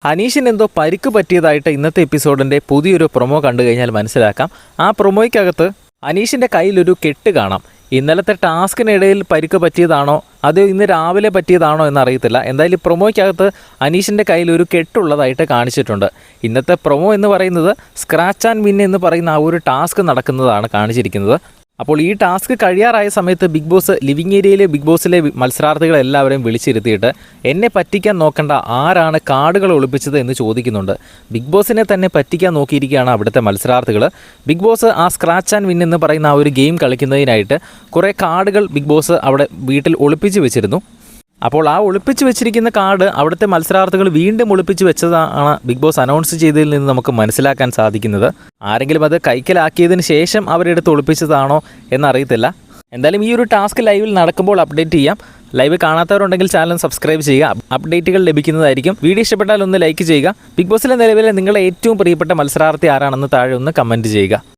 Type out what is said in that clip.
അനീഷിന് എന്തോ പരിക്ക് പറ്റിയതായിട്ട് ഇന്നത്തെ എപ്പിസോഡിൻ്റെ പുതിയൊരു പ്രൊമോ കണ്ടു കഴിഞ്ഞാൽ മനസ്സിലാക്കാം. ആ പ്രൊമോയ്ക്കകത്ത് അനീഷിൻ്റെ കയ്യിലൊരു കെട്ട് കാണാം. ഇന്നലത്തെ ടാസ്കിനിടയിൽ പരിക്ക് പറ്റിയതാണോ അതോ ഇന്ന് രാവിലെ പറ്റിയതാണോ എന്നറിയത്തില്ല. എന്തായാലും പ്രൊമോയ്ക്കകത്ത് അനീഷിൻ്റെ കയ്യിൽ ഒരു കെട്ടുള്ളതായിട്ട് കാണിച്ചിട്ടുണ്ട്. ഇന്നത്തെ പ്രൊമോ എന്ന് പറയുന്നത് സ്ക്രാച്ച് ആൻഡ് വിൻ എന്ന് പറയുന്ന ആ ഒരു ടാസ്ക് നടക്കുന്നതാണ് കാണിച്ചിരിക്കുന്നത്. അപ്പോൾ ഈ ടാസ്ക് കഴിയാറായ സമയത്ത് ബിഗ് ബോസ് ലിവിങ് ഏരിയയിലെ ബിഗ് ബോസിലെ മത്സരാർത്ഥികളെല്ലാവരെയും വിളിച്ചിരുത്തിയിട്ട് എന്നെ പറ്റിക്കാൻ നോക്കേണ്ട, ആരാണ് കാർഡുകൾ ഒളിപ്പിച്ചത് എന്ന് ചോദിക്കുന്നുണ്ട്. ബിഗ് ബോസിനെ തന്നെ പറ്റിക്കാൻ നോക്കിയിരിക്കുകയാണ് അവിടുത്തെ മത്സരാർത്ഥികൾ. ബിഗ് ബോസ് ആ സ്ക്രാച്ച് ആൻഡ് വിൻ എന്ന് പറയുന്ന ആ ഒരു ഗെയിം കളിക്കുന്നതിനായിട്ട് കുറേ കാർഡുകൾ ബിഗ് ബോസ് അവിടെ വീട്ടിൽ ഒളിപ്പിച്ച് വെച്ചിരുന്നു. അപ്പോൾ ആ ഒളിപ്പിച്ച് വെച്ചിരിക്കുന്ന കാർഡ് അവിടുത്തെ മത്സരാർത്ഥികൾ വീണ്ടും ഒളിപ്പിച്ച് വെച്ചതാണ് ബിഗ് ബോസ് അനൗൺസ് ചെയ്തതിൽ നിന്ന് നമുക്ക് മനസ്സിലാക്കാൻ സാധിക്കുന്നത്. ആരെങ്കിലും അത് കൈക്കലാക്കിയതിന് ശേഷം അവരെടുത്ത് ഒളിപ്പിച്ചതാണോ എന്നറിയത്തില്ല. എന്തായാലും ഈ ഒരു ടാസ്ക് ലൈവിൽ നടക്കുമ്പോൾ അപ്ഡേറ്റ് ചെയ്യാം. ലൈവ് കാണാത്തവരുണ്ടെങ്കിൽ ചാനൽ സബ്സ്ക്രൈബ് ചെയ്യുക, അപ്ഡേറ്റുകൾ ലഭിക്കുന്നതായിരിക്കും. വീഡിയോ ഇഷ്ടപ്പെട്ടാൽ ഒന്ന് ലൈക്ക് ചെയ്യുക. ബിഗ് ബോസിലെ നിലവിലെ നിങ്ങളുടെ ഏറ്റവും പ്രിയപ്പെട്ട മത്സരാർത്ഥി ആരാണെന്ന് താഴെ ഒന്ന് കമൻറ്റ് ചെയ്യുക.